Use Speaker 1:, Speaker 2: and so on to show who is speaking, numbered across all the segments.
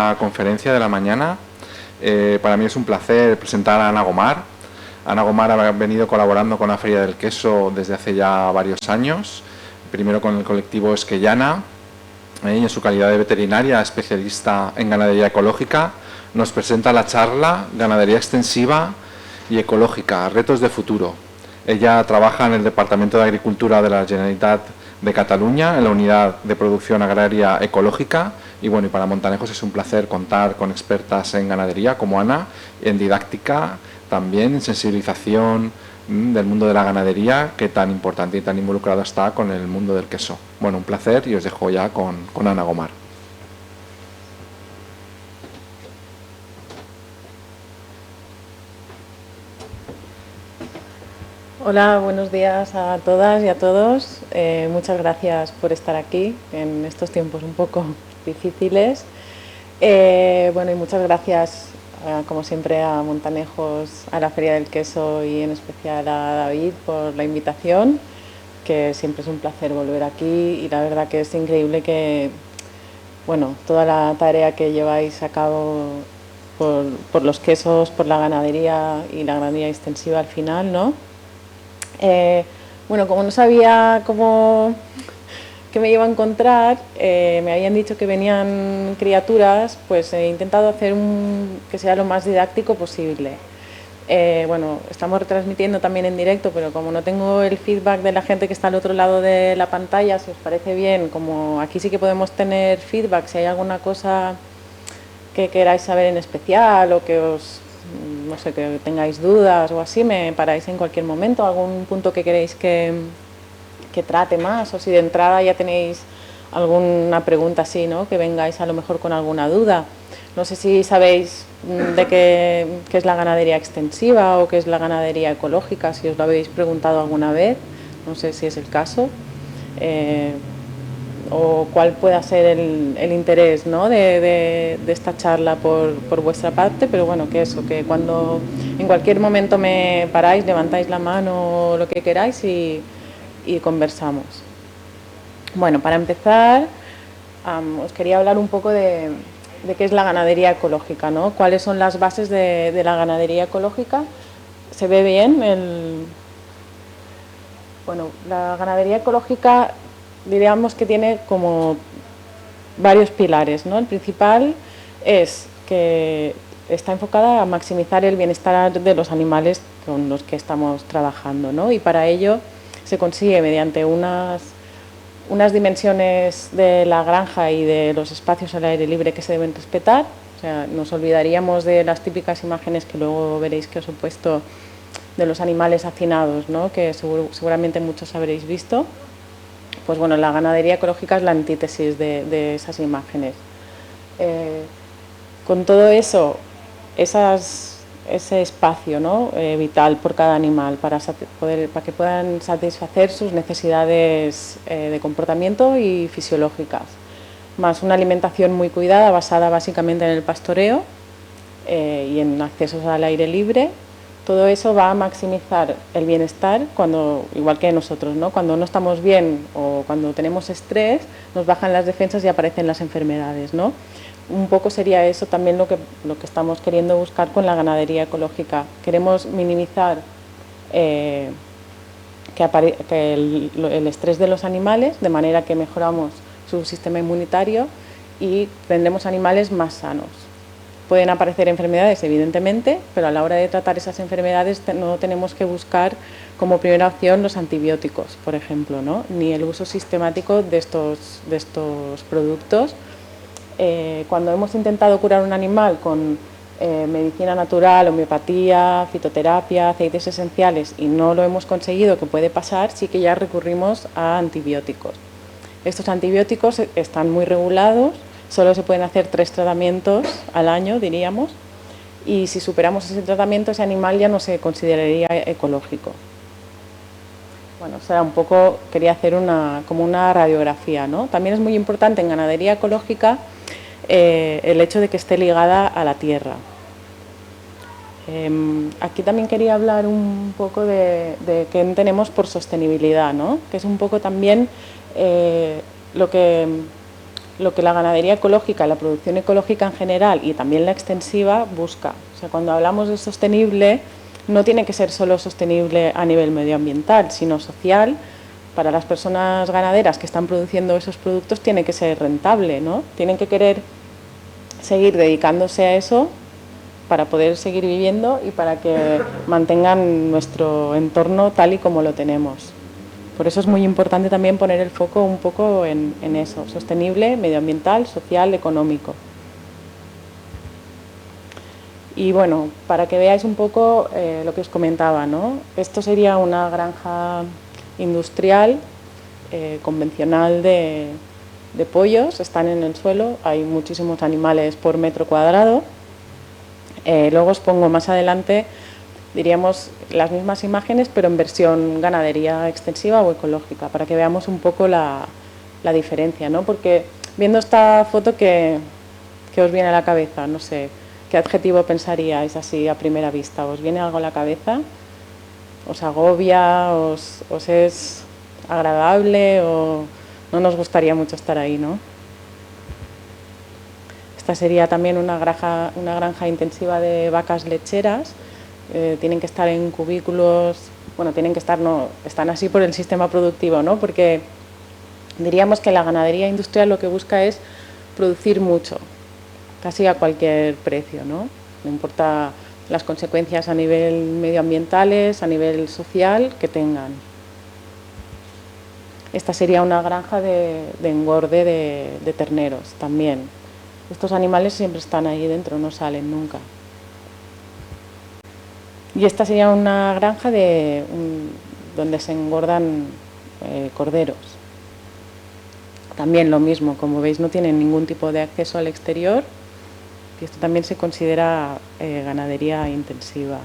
Speaker 1: la conferencia de la mañana. Para mí es un placer presentar a Ana Gomar. Ana Gomar ha venido colaborando con la Feria del Queso desde hace ya varios años, primero con el colectivo Esquellana, y en su calidad de veterinaria especialista en ganadería ecológica nos presenta la charla Ganadería extensiva y ecológica, retos de futuro. Ella trabaja en el Departamento de Agricultura de la Generalitat de Cataluña, en la Unidad de Producción Agraria Ecológica, y bueno, y para Montanejos es un placer contar con expertas en ganadería como Ana, en didáctica, también en sensibilización del mundo de la ganadería, que tan importante y tan involucrado está con el mundo del queso. Bueno, un placer y os dejo ya con Ana Gomar.
Speaker 2: Hola, buenos días a todas y a todos. Muchas gracias por estar aquí en estos tiempos un poco difíciles. Bueno, y muchas gracias, como siempre, a Montanejos, a la Feria del Queso y en especial a David por la invitación, que siempre es un placer volver aquí y la verdad que es increíble que, bueno, toda la tarea que lleváis a cabo por los quesos, por la ganadería y la ganadería extensiva al final, ¿no? Bueno, como no sabía qué me iba a encontrar, me habían dicho que venían criaturas, pues he intentado hacer que sea lo más didáctico posible. Bueno, estamos retransmitiendo también en directo, pero como no tengo el feedback de la gente que está al otro lado de la pantalla, si os parece bien, como aquí sí que podemos tener feedback, si hay alguna cosa que queráis saber en especial o que no sé, que tengáis dudas o así, me paráis en cualquier momento, algún punto que queréis que trate más, o si de entrada ya tenéis alguna pregunta así, ¿no? Que vengáis a lo mejor con alguna duda. No sé si sabéis de qué es la ganadería extensiva o qué es la ganadería ecológica, si os lo habéis preguntado alguna vez, no sé si es el caso. O cuál pueda ser el interés, ¿no? de esta charla por vuestra parte, pero bueno, que cuando en cualquier momento me paráis, levantáis la mano o lo que queráis y conversamos. Bueno, para empezar, os quería hablar un poco de qué es la ganadería ecológica, ¿no? Cuáles son las bases de la ganadería ecológica. ¿Se ve bien? Bueno, la ganadería ecológica diríamos que tiene como varios pilares, ¿no? El principal es que está enfocada a maximizar el bienestar de los animales con los que estamos trabajando, ¿no? Y para ello se consigue mediante unas dimensiones de la granja y de los espacios al aire libre que se deben respetar. O sea, nos olvidaríamos de las típicas imágenes que luego veréis que os he puesto de los animales hacinados, ¿no? Que seguramente muchos habréis visto. Pues bueno, la ganadería ecológica es la antítesis de esas imágenes. Con todo eso, ese espacio, ¿no? Vital por cada animal para que puedan satisfacer sus necesidades de comportamiento y fisiológicas, más una alimentación muy cuidada basada básicamente en el pastoreo y en accesos al aire libre. Todo eso va a maximizar el bienestar igual que nosotros, ¿no? Cuando no estamos bien o cuando tenemos estrés, nos bajan las defensas y aparecen las enfermedades, ¿no? Un poco sería eso también lo que estamos queriendo buscar con la ganadería ecológica. Queremos minimizar el estrés de los animales, de manera que mejoramos su sistema inmunitario y tendremos animales más sanos. Pueden aparecer enfermedades, evidentemente, pero a la hora de tratar esas enfermedades no tenemos que buscar como primera opción los antibióticos, por ejemplo, ¿no? Ni el uso sistemático de estos productos. Cuando hemos intentado curar un animal con medicina natural, homeopatía, fitoterapia, aceites esenciales y no lo hemos conseguido, que puede pasar, sí que ya recurrimos a antibióticos. Estos antibióticos están muy regulados. Solo se pueden hacer 3 tratamientos al año, diríamos, y si superamos ese tratamiento, ese animal ya no se consideraría ecológico. Bueno, quería hacer como una radiografía, ¿no? También es muy importante en ganadería ecológica el hecho de que esté ligada a la tierra. Aquí también quería hablar un poco de qué entendemos por sostenibilidad, ¿no? Que es un poco también lo que lo que la ganadería ecológica, la producción ecológica en general y también la extensiva busca. O sea, cuando hablamos de sostenible, no tiene que ser solo sostenible a nivel medioambiental, sino social. Para las personas ganaderas que están produciendo esos productos tiene que ser rentable, ¿no? Tienen que querer seguir dedicándose a eso para poder seguir viviendo y para que mantengan nuestro entorno tal y como lo tenemos. Por eso es muy importante también poner el foco un poco en eso, sostenible, medioambiental, social, económico. Y bueno, para que veáis un poco lo que os comentaba, ¿no? Esto sería una granja industrial convencional de pollos, están en el suelo, hay muchísimos animales por metro cuadrado. Luego os pongo más adelante, diríamos, las mismas imágenes, pero en versión ganadería extensiva o ecológica, para que veamos un poco la diferencia, ¿no? Porque viendo esta foto, ¿qué os viene a la cabeza? No sé, ¿qué adjetivo pensaríais así a primera vista? ¿Os viene algo a la cabeza? ¿Os agobia? ¿Os es agradable? ¿O no nos gustaría mucho estar ahí, no? Esta sería también una granja intensiva de vacas lecheras. Tienen que estar en cubículos, bueno, tienen que estar, no, están así por el sistema productivo, ¿no? Porque diríamos que la ganadería industrial lo que busca es producir mucho, casi a cualquier precio, ¿no? No importa las consecuencias a nivel medioambientales, a nivel social que tengan. Esta sería una granja de engorde de terneros también. Estos animales siempre están ahí dentro, no salen nunca. Y esta sería una granja donde se engordan corderos. También lo mismo, como veis no tienen ningún tipo de acceso al exterior y esto también se considera ganadería intensiva.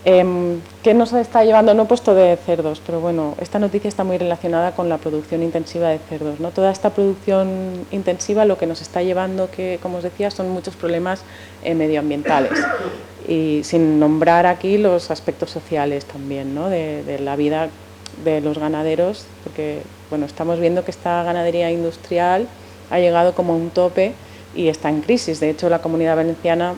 Speaker 2: ¿Qué nos está llevando? No he puesto de cerdos, pero bueno, esta noticia está muy relacionada con la producción intensiva de cerdos, ¿no? Toda esta producción intensiva lo que nos está llevando, que como os decía, son muchos problemas medioambientales y sin nombrar aquí los aspectos sociales también, ¿no? de la vida de los ganaderos, porque bueno, estamos viendo que esta ganadería industrial ha llegado como a un tope y está en crisis. De hecho, la Comunidad Valenciana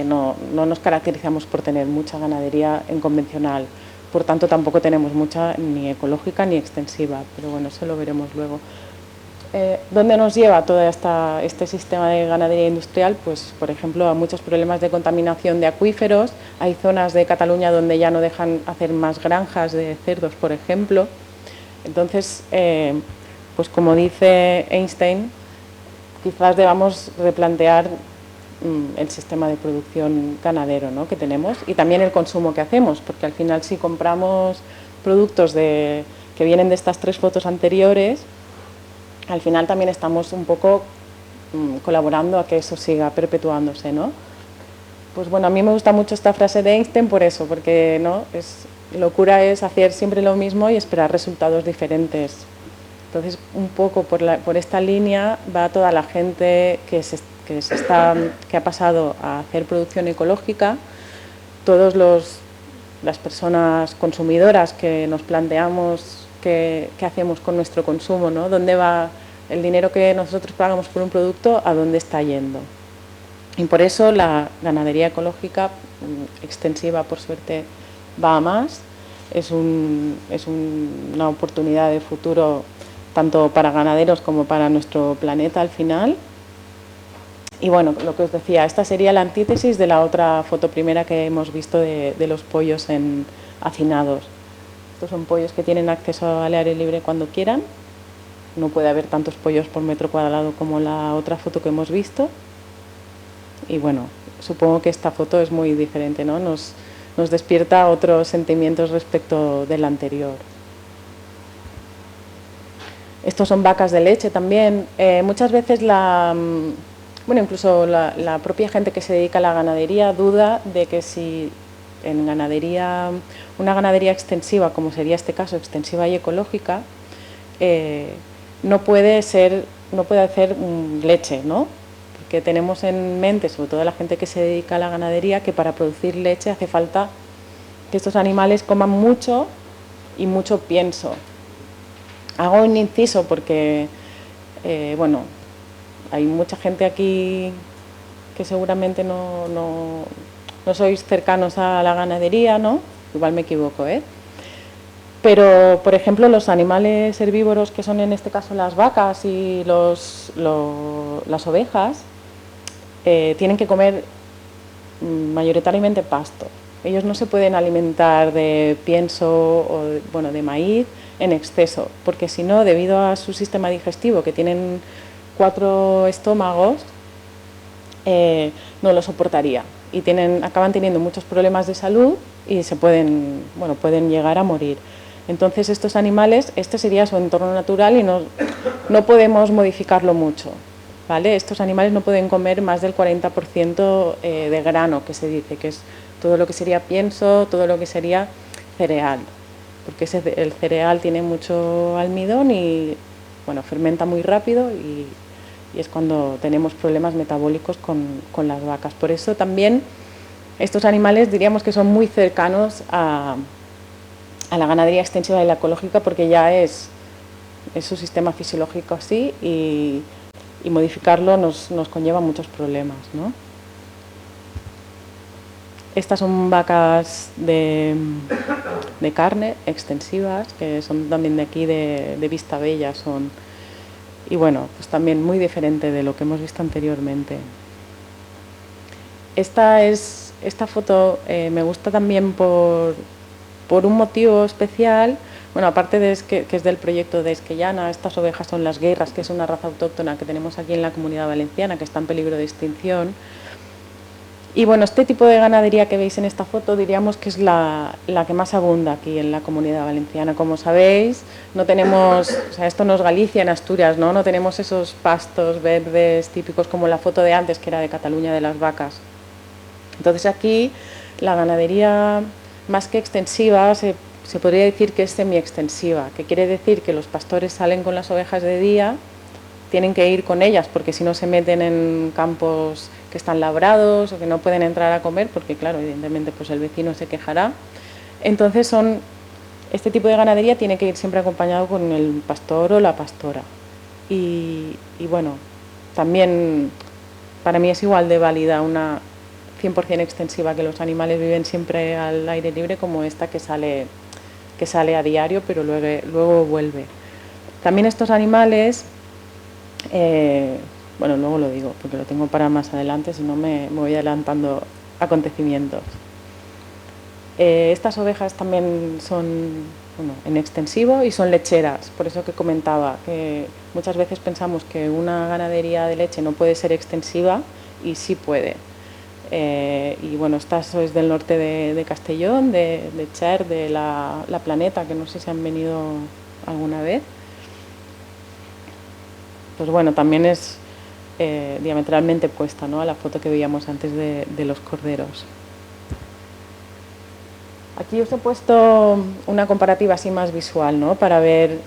Speaker 2: no nos caracterizamos por tener mucha ganadería en convencional, por tanto tampoco tenemos mucha ni ecológica ni extensiva, pero bueno, eso lo veremos luego. ¿Dónde nos lleva todo este sistema de ganadería industrial? Pues, por ejemplo, a muchos problemas de contaminación de acuíferos. Hay zonas de Cataluña donde ya no dejan hacer más granjas de cerdos, por ejemplo. Entonces, pues como dice Einstein, quizás debamos replantear el sistema de producción ganadero, ¿no? que tenemos y también el consumo que hacemos, porque al final si compramos productos que vienen de estas tres fotos anteriores, al final también estamos un poco colaborando a que eso siga perpetuándose, ¿no? Pues bueno, a mí me gusta mucho esta frase de Einstein por eso, porque ¿no? Locura es hacer siempre lo mismo y esperar resultados diferentes. Entonces, un poco por esta línea va toda la gente que ha pasado a hacer producción ecológica, todas las personas consumidoras que nos planteamos qué hacemos con nuestro consumo, ¿no? ¿Dónde va el dinero que nosotros pagamos por un producto? ¿A dónde está yendo? Y por eso la ganadería ecológica extensiva, por suerte, va a más. Es una oportunidad de futuro tanto para ganaderos como para nuestro planeta al final. Y bueno, lo que os decía, esta sería la antítesis de la otra foto primera que hemos visto de los pollos hacinados. Estos son pollos que tienen acceso al aire libre cuando quieran. No puede haber tantos pollos por metro cuadrado como la otra foto que hemos visto. Y bueno, supongo que esta foto es muy diferente, ¿no? Nos despierta otros sentimientos respecto del anterior. Estos son vacas de leche también. Muchas veces incluso la propia gente que se dedica a la ganadería duda de que si en una ganadería extensiva, como sería este caso, extensiva y ecológica, no puede hacer leche, ¿no? Porque tenemos en mente, sobre todo la gente que se dedica a la ganadería, que para producir leche hace falta que estos animales coman mucho y mucho pienso. Hago un inciso porque, bueno, hay mucha gente aquí que seguramente no sois cercanos a la ganadería, ¿no? Igual me equivoco, ¿eh? Pero, por ejemplo, los animales herbívoros, que son en este caso las vacas y las ovejas, tienen que comer mayoritariamente pasto. Ellos no se pueden alimentar de pienso o bueno, de maíz en exceso, porque si no, debido a su sistema digestivo, que tienen 4 estómagos, no lo soportaría y acaban teniendo muchos problemas de salud y pueden llegar a morir. Entonces estos animales, este sería su entorno natural y no podemos modificarlo mucho, ¿vale? Estos animales no pueden comer más del 40% de grano, que se dice, que es todo lo que sería pienso, todo lo que sería cereal, porque el cereal tiene mucho almidón y bueno, fermenta muy rápido y es cuando tenemos problemas metabólicos con las vacas. Por eso también estos animales diríamos que son muy cercanos a la ganadería extensiva y la ecológica, porque ya es su sistema fisiológico así y modificarlo nos conlleva muchos problemas, ¿no? Estas son vacas de carne extensivas, que son también de aquí, de Vistabella, y bueno, pues también muy diferente de lo que hemos visto anteriormente. Esta foto me gusta también por un motivo especial. Bueno, aparte de que es del proyecto de Esquellana, estas ovejas son las guerras, que es una raza autóctona que tenemos aquí en la Comunidad Valenciana, que está en peligro de extinción. Y bueno, este tipo de ganadería que veis en esta foto diríamos que es la que más abunda aquí en la Comunidad Valenciana. Como sabéis, no tenemos, o sea, esto no es Galicia, en Asturias, ¿no? No tenemos esos pastos verdes típicos como la foto de antes, que era de Cataluña, de las vacas. Entonces aquí la ganadería, más que extensiva, se podría decir que es semi-extensiva, que quiere decir que los pastores salen con las ovejas de día, tienen que ir con ellas porque si no se meten en campos que están labrados o que no pueden entrar a comer, porque claro, evidentemente pues el vecino se quejará. Entonces este tipo de ganadería tiene que ir siempre acompañado con el pastor o la pastora. Y bueno, también para mí es igual de válida una 100% extensiva, que los animales viven siempre al aire libre, como esta que sale a diario, pero luego vuelve. También estos animales, bueno, luego lo digo, porque lo tengo para más adelante, si no me voy adelantando acontecimientos. Estas ovejas también son en extensivo y son lecheras, por eso que comentaba, que muchas veces pensamos que una ganadería de leche no puede ser extensiva y sí puede. Y bueno, estas es del norte de Castellón, de Cher, de la Planeta, que no sé si han venido alguna vez. Pues bueno, también es diametralmente opuesta, ¿no?, a la foto que veíamos antes de los corderos. Aquí os he puesto una comparativa así más visual, ¿no?, para ver,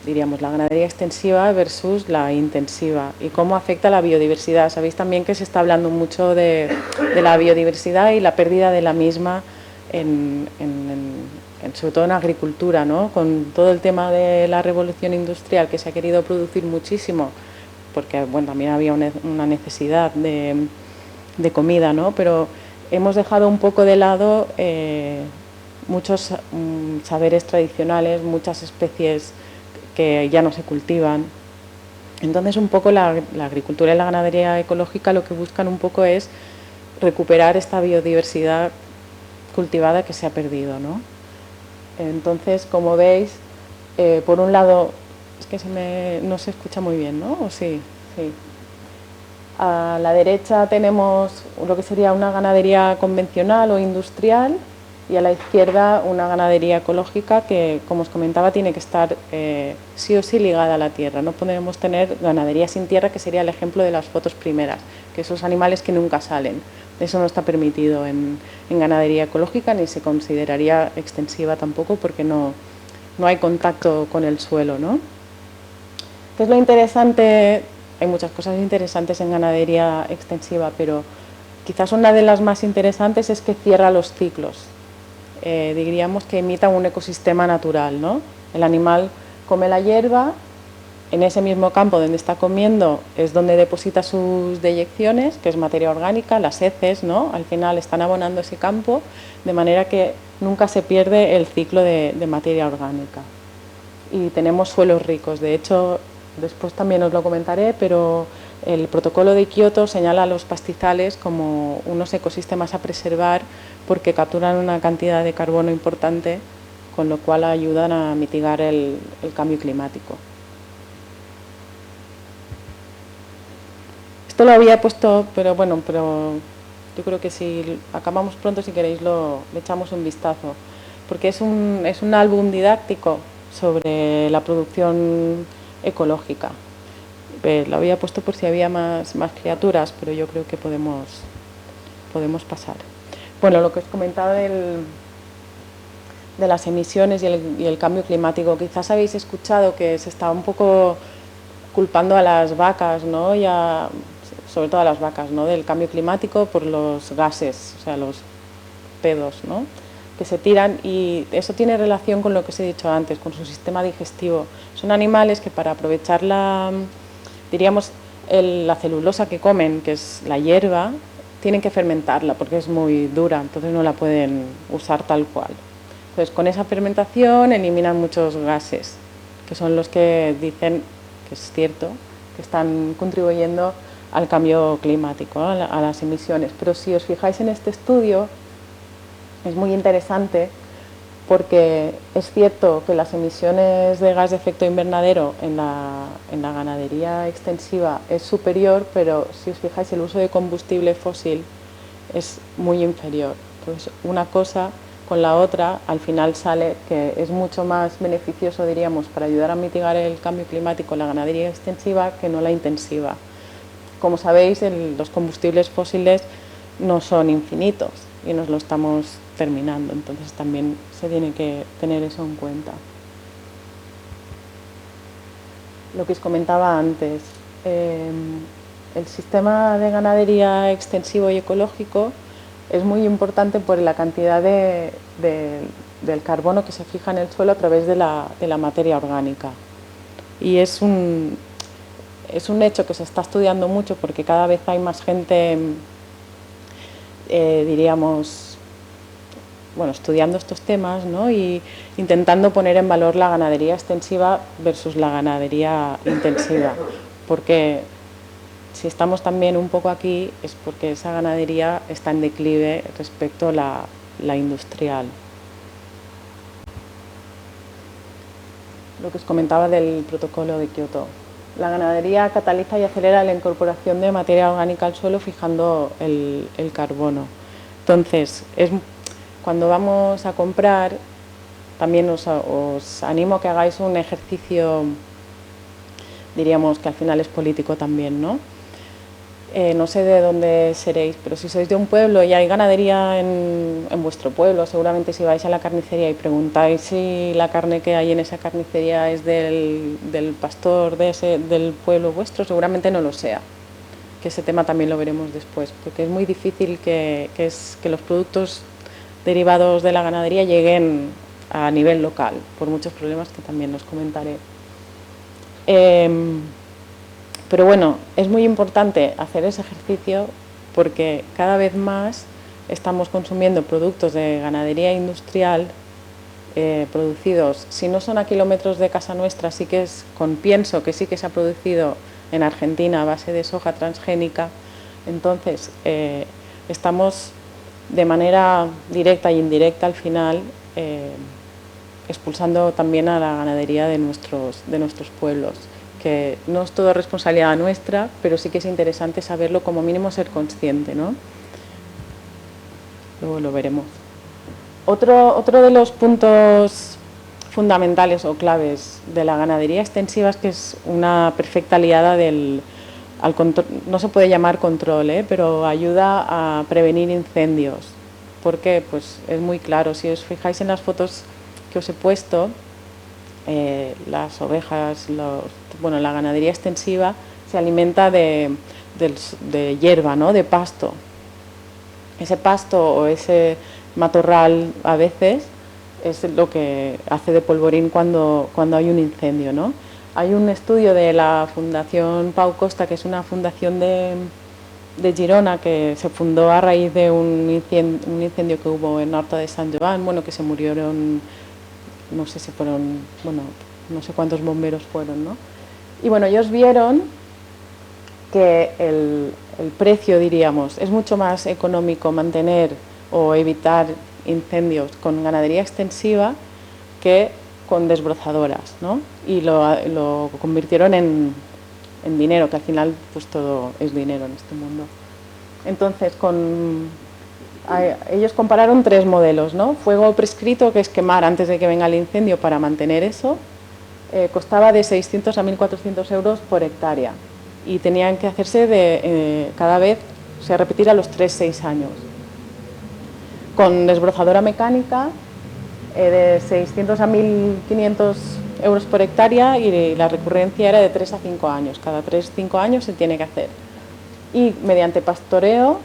Speaker 2: diríamos, la ganadería extensiva versus la intensiva y cómo afecta a la biodiversidad. Sabéis también que se está hablando mucho de la biodiversidad y la pérdida de la misma, sobre todo en agricultura, ¿no?, con todo el tema de la revolución industrial, que se ha querido producir muchísimo, porque bueno, también había una necesidad de comida, ¿no?, pero hemos dejado un poco de lado muchos saberes tradicionales, muchas especies que ya no se cultivan. Entonces un poco la agricultura y la ganadería ecológica lo que buscan un poco es recuperar esta biodiversidad cultivada que se ha perdido, ¿no? Entonces, como veis, por un lado, es que no se escucha muy bien, ¿no? ¿O sí? Sí. A la derecha tenemos lo que sería una ganadería convencional o industrial y a la izquierda una ganadería ecológica que, como os comentaba, tiene que estar sí o sí ligada a la tierra. No podemos tener ganadería sin tierra, que sería el ejemplo de las fotos primeras, que esos animales que nunca salen. Eso no está permitido en ganadería ecológica, ni se consideraría extensiva tampoco, porque no hay contacto con el suelo, ¿no? ¿Qué es lo interesante? Hay muchas cosas interesantes en ganadería extensiva, pero quizás una de las más interesantes es que cierra los ciclos. Diríamos que imita un ecosistema natural, ¿no? El animal come la hierba, en ese mismo campo donde está comiendo es donde deposita sus deyecciones, que es materia orgánica, las heces, ¿no? Al final están abonando ese campo, de manera que nunca se pierde el ciclo de materia orgánica. Y tenemos suelos ricos, de hecho, después también os lo comentaré, pero el protocolo de Kioto señala a los pastizales como unos ecosistemas a preservar porque capturan una cantidad de carbono importante, con lo cual ayudan a mitigar el cambio climático. Esto lo había puesto, pero yo creo que si acabamos pronto, si queréis, le echamos un vistazo, porque es un álbum didáctico sobre la producción ecológica. Lo había puesto por si había más criaturas, pero yo creo que podemos pasar. Bueno, lo que os comentaba de las emisiones y el cambio climático, quizás habéis escuchado que se está un poco culpando a las vacas, ¿no? Sobre todo a las vacas, ¿no? Del cambio climático por los gases, o sea, los pedos, ¿no? Que se tiran, y eso tiene relación con lo que os he dicho antes, con su sistema digestivo. Son animales que para aprovechar la celulosa que comen, que es la hierba, tienen que fermentarla porque es muy dura, entonces no la pueden usar tal cual. Entonces con esa fermentación eliminan muchos gases, que son los que dicen, que es cierto, que están contribuyendo al cambio climático, ¿no? A las emisiones. Pero si os fijáis en este estudio, es muy interesante porque es cierto que las emisiones de gas de efecto invernadero en la ganadería extensiva es superior, pero si os fijáis el uso de combustible fósil es muy inferior. Entonces una cosa con la otra al final sale que es mucho más beneficioso, diríamos, para ayudar a mitigar el cambio climático en la ganadería extensiva que no la intensiva. Como sabéis, los combustibles fósiles no son infinitos y nos lo estamos terminando, entonces también se tiene que tener eso en cuenta. Lo que os comentaba antes, el sistema de ganadería extensivo y ecológico es muy importante por la cantidad del carbono que se fija en el suelo a través de la materia orgánica. Y es un hecho que se está estudiando mucho porque cada vez hay más gente, estudiando estos temas, ¿no? Y intentando poner en valor la ganadería extensiva versus la ganadería intensiva. Porque si estamos también un poco aquí es porque esa ganadería está en declive respecto a la industrial. Lo que os comentaba del protocolo de Kioto. La ganadería cataliza y acelera la incorporación de materia orgánica al suelo fijando el carbono. Entonces, cuando vamos a comprar, también os animo a que hagáis un ejercicio, diríamos que al final es político también, ¿no? No sé de dónde seréis, pero si sois de un pueblo y hay ganadería en vuestro pueblo, seguramente si vais a la carnicería y preguntáis si la carne que hay en esa carnicería es del pastor del pueblo vuestro, seguramente no lo sea. Que ese tema también lo veremos después, porque es muy difícil que los productos derivados de la ganadería lleguen a nivel local, por muchos problemas que también os comentaré. Pero bueno, es muy importante hacer ese ejercicio porque cada vez más estamos consumiendo productos de ganadería industrial producidos, si no son a kilómetros de casa nuestra, sí que es con pienso, que sí que se ha producido en Argentina a base de soja transgénica. Entonces, estamos de manera directa e indirecta al final expulsando también a la ganadería de nuestros pueblos, que no es todo responsabilidad nuestra, pero sí que es interesante saberlo, como mínimo ser consciente, ¿no? Luego lo veremos. Otro de los puntos fundamentales o claves de la ganadería extensiva es que es una perfecta aliada al control, no se puede llamar control, pero ayuda a prevenir incendios. ¿Por qué? Pues es muy claro, si os fijáis en las fotos que os he puesto, las ovejas, la ganadería extensiva se alimenta de hierba, ¿no? De pasto. Ese pasto o ese matorral a veces es lo que hace de polvorín cuando hay un incendio, ¿no? Hay un estudio de la Fundación Pau Costa, que es una fundación de Girona, que se fundó a raíz de un incendio que hubo en Horta de Sant Joan, bueno, que se murieron, no sé si fueron, bueno, no sé cuántos bomberos fueron, ¿no? Y bueno, ellos vieron que el precio, diríamos, es mucho más económico mantener o evitar incendios con ganadería extensiva que con desbrozadoras, ¿no? Y lo convirtieron en dinero, que al final pues todo es dinero en este mundo. Entonces, ellos compararon 3 modelos, ¿no? Fuego prescrito, que es quemar antes de que venga el incendio para mantener eso, costaba de 600 a 1.400 euros por hectárea y tenían que hacerse cada vez, o sea, repetir a los 3-6 años. Con desbrozadora mecánica, de 600 a 1.500 euros por hectárea, y la recurrencia era de 3 a 5 años. Cada 3-5 años se tiene que hacer. Y mediante pastoreo,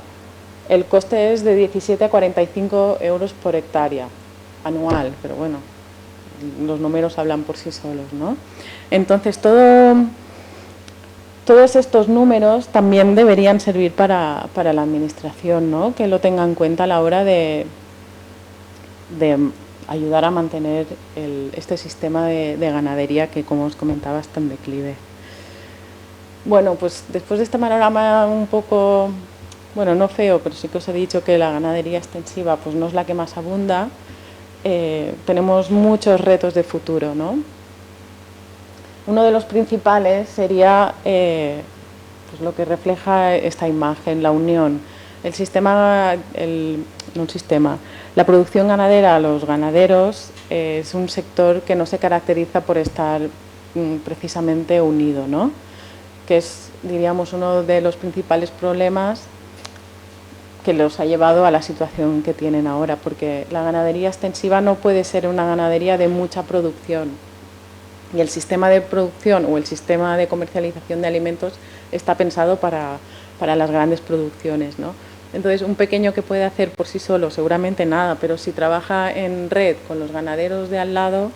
Speaker 2: el coste es de 17 a 45 euros por hectárea anual, pero bueno, los números hablan por sí solos, ¿no? Entonces, todos estos números también deberían servir para la administración, ¿no? Que lo tenga en cuenta a la hora de ayudar a mantener este sistema de ganadería que, como os comentaba, está en declive. Bueno, pues después de este panorama un poco, bueno, no feo, pero sí que os he dicho que la ganadería extensiva pues no es la que más abunda, tenemos muchos retos de futuro, ¿no? Uno de los principales sería pues lo que refleja esta imagen, la unión. La producción ganadera, los ganaderos, es un sector que no se caracteriza por estar precisamente unido, ¿no? Que es, diríamos, uno de los principales problemas que los ha llevado a la situación que tienen ahora, porque la ganadería extensiva no puede ser una ganadería de mucha producción, y el sistema de producción o el sistema de comercialización de alimentos está pensado para las grandes producciones, ¿no? Entonces, un pequeño que puede hacer por sí solo, seguramente nada, pero si trabaja en red con los ganaderos de al lado,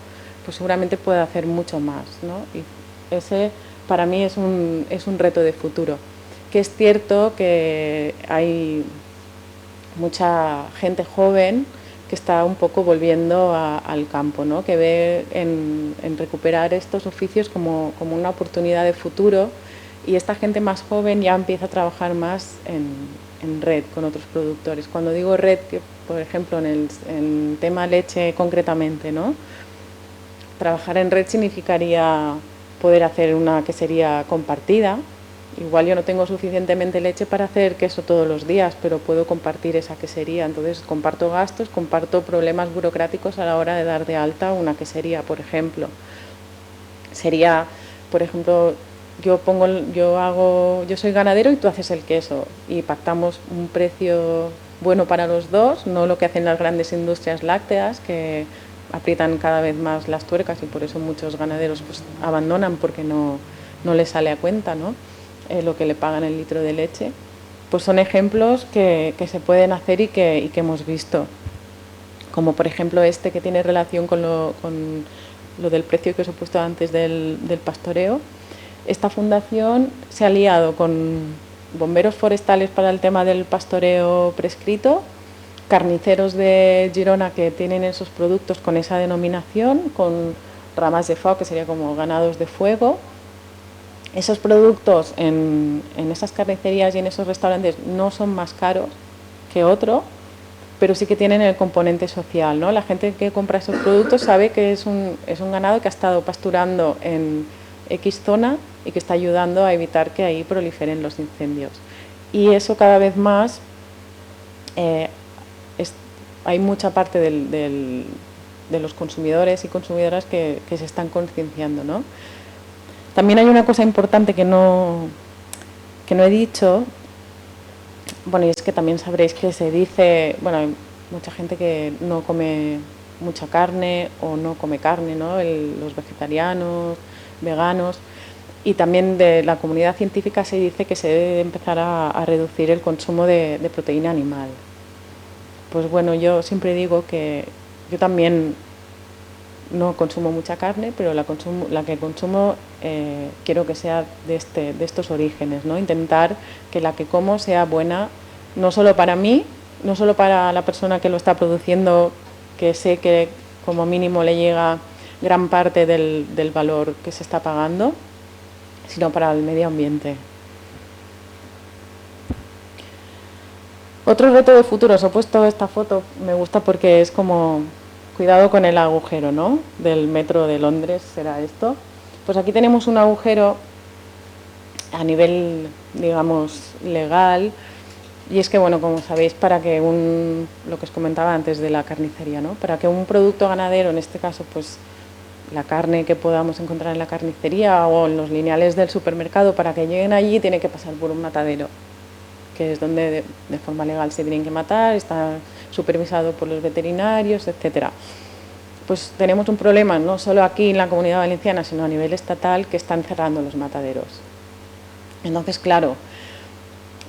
Speaker 2: pues seguramente puede hacer mucho más, ¿no? Y ese, para mí, es un reto de futuro. Que es cierto que hay mucha gente joven que está un poco volviendo al campo, ¿no? Que ve en recuperar estos oficios como una oportunidad de futuro, y esta gente más joven ya empieza a trabajar más en red con otros productores. Cuando digo red, que, por ejemplo, en el tema leche concretamente, ¿no? Trabajar en red significaría poder hacer una quesería compartida. Igual yo no tengo suficientemente leche para hacer queso todos los días, pero puedo compartir esa quesería. Entonces comparto gastos, comparto problemas burocráticos a la hora de dar de alta una quesería, por ejemplo. Sería, por ejemplo, yo soy ganadero y tú haces el queso, y pactamos un precio bueno para los dos, no lo que hacen las grandes industrias lácteas, que aprietan cada vez más las tuercas, y por eso muchos ganaderos pues abandonan porque no les sale a cuenta, ¿no? Lo que le pagan el litro de leche. Pues son ejemplos que se pueden hacer y que hemos visto, como por ejemplo este, que tiene relación con lo del precio que os he puesto antes del pastoreo. Esta fundación se ha aliado con bomberos forestales para el tema del pastoreo prescrito, carniceros de Girona que tienen esos productos con esa denominación, con ramas de foc, que sería como ganados de fuego. Esos productos en esas carnicerías y en esos restaurantes no son más caros que otro, pero sí que tienen el componente social, ¿no? La gente que compra esos productos sabe que es un ganado que ha estado pasturando en X zona y que está ayudando a evitar que ahí proliferen los incendios. Y eso cada vez más, hay mucha parte de los consumidores y consumidoras que se están concienciando, ¿no? También hay una cosa importante que no he dicho, bueno, y es que también sabréis que se dice, bueno, hay mucha gente que no come mucha carne o no come carne, ¿no? Los vegetarianos, veganos, y también de la comunidad científica se dice que se debe empezar a reducir el consumo de proteína animal. Pues bueno, yo siempre digo que yo también no consumo mucha carne, pero la que consumo quiero que sea de estos orígenes, ¿no? Intentar que la que como sea buena, no solo para mí, no solo para la persona que lo está produciendo, que sé que como mínimo le llega gran parte del valor que se está pagando, sino para el medio ambiente. Otro reto de futuro, os he puesto esta foto, me gusta porque es como, cuidado con el agujero, ¿no? Del metro de Londres será esto. Pues aquí tenemos un agujero a nivel, digamos, legal, y es que, bueno, como sabéis, para que lo que os comentaba antes de la carnicería, ¿no? Para que un producto ganadero, en este caso, pues la carne que podamos encontrar en la carnicería o en los lineales del supermercado, para que lleguen allí tiene que pasar por un matadero, que es donde de forma legal se tienen que matar, está supervisado por los veterinarios, etcétera. Pues tenemos un problema no solo aquí en la Comunidad Valenciana, sino a nivel estatal, que están cerrando los mataderos. Entonces, claro,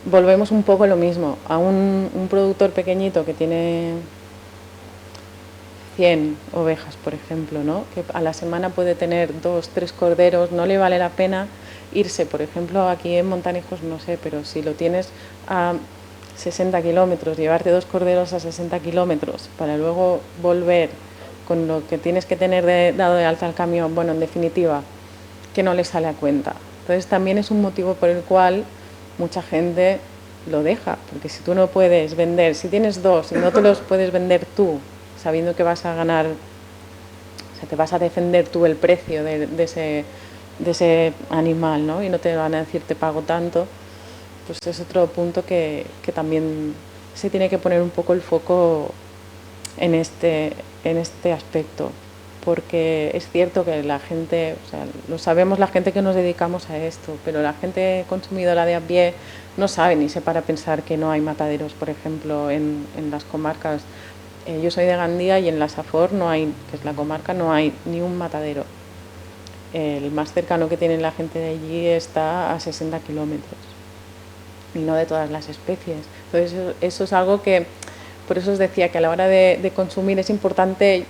Speaker 2: volvemos un poco a lo mismo, a un productor pequeñito que tiene 100 ovejas, por ejemplo, ¿no? Que a la semana puede tener 2, 3 corderos, no le vale la pena irse, por ejemplo, aquí en Montanejos, no sé, pero si lo tienes a 60 kilómetros, llevarte 2 corderos a 60 kilómetros para luego volver con lo que tienes que tener dado de alta al camión, bueno, en definitiva, que no le sale a cuenta. Entonces también es un motivo por el cual mucha gente lo deja, porque si tú no puedes vender, si tienes 2 y no te los puedes vender tú, sabiendo que vas a ganar, o sea, te vas a defender tú el precio de ese animal, ¿no? Y no te van a decir te pago tanto, pues es otro punto que también se tiene que poner un poco el foco en este aspecto, porque es cierto que la gente, o sea, lo sabemos la gente que nos dedicamos a esto, pero la gente consumidora de a pie no sabe ni se para pensar que no hay mataderos, por ejemplo, en las comarcas. Yo soy de Gandía y en la Safor no hay, que es la comarca, no hay ni un matadero. El más cercano que tiene la gente de allí está a 60 kilómetros y no de todas las especies. Entonces eso es algo que, por eso os decía que a la hora de consumir es importante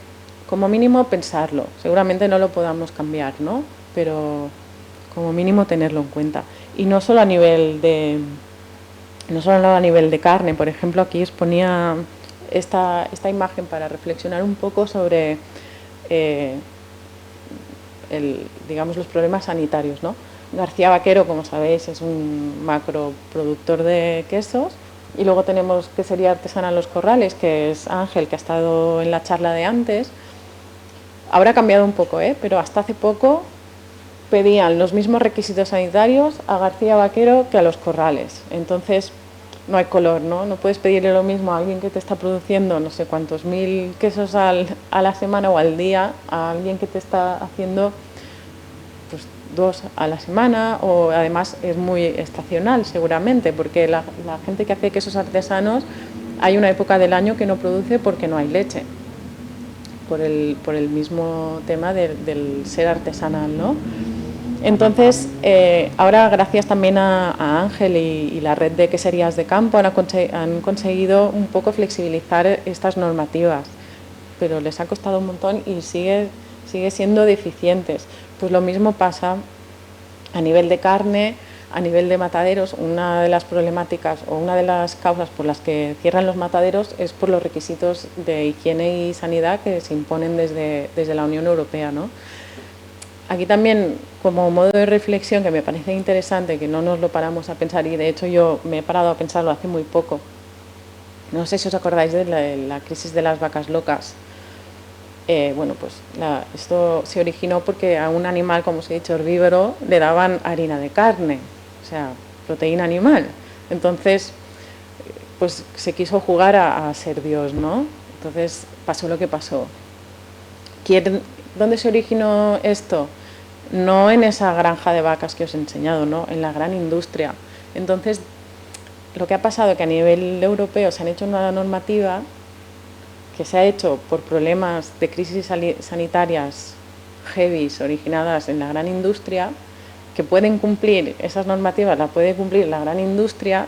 Speaker 2: como mínimo pensarlo. Seguramente no lo podamos cambiar, ¿no? Pero como mínimo tenerlo en cuenta. Y no solo a nivel de carne. Por ejemplo, aquí os ponía esta imagen para reflexionar un poco sobre digamos, los problemas sanitarios, ¿no? García Vaquero, como sabéis, es un macro productor de quesos, y luego tenemos Quesería Artesana Los Corrales, que es Ángel, que ha estado en la charla de antes. Ahora ha cambiado un poco, pero hasta hace poco pedían los mismos requisitos sanitarios a García Vaquero que a Los Corrales. Entonces no hay color, ¿no? No puedes pedirle lo mismo a alguien que te está produciendo no sé cuántos mil quesos a la semana o al día, a alguien que te está haciendo pues 2 a la semana, o además es muy estacional seguramente, porque la gente que hace quesos artesanos hay una época del año que no produce porque no hay leche, por el mismo tema del ser artesanal, ¿no? Entonces, ahora gracias también a Ángel y la red de queserías de campo han conseguido un poco flexibilizar estas normativas, pero les ha costado un montón y sigue siendo deficientes. Pues lo mismo pasa a nivel de carne, a nivel de mataderos. Una de las problemáticas o una de las causas por las que cierran los mataderos es por los requisitos de higiene y sanidad que se imponen desde la Unión Europea, ¿no? Aquí también, como modo de reflexión que me parece interesante, que no nos lo paramos a pensar, y de hecho yo me he parado a pensarlo hace muy poco, no sé si os acordáis de la crisis de las vacas locas. Bueno, pues esto se originó porque a un animal, como os he dicho, herbívoro, le daban harina de carne, o sea, proteína animal. Entonces, pues se quiso jugar a ser Dios, ¿no? Entonces pasó lo que pasó. ¿Dónde se originó esto? No en esa granja de vacas que os he enseñado, ¿no? En la gran industria. Entonces, lo que ha pasado es que a nivel europeo se han hecho una normativa que se ha hecho por problemas de crisis sanitarias heavy originadas en la gran industria, que pueden cumplir esas normativas, las puede cumplir la gran industria,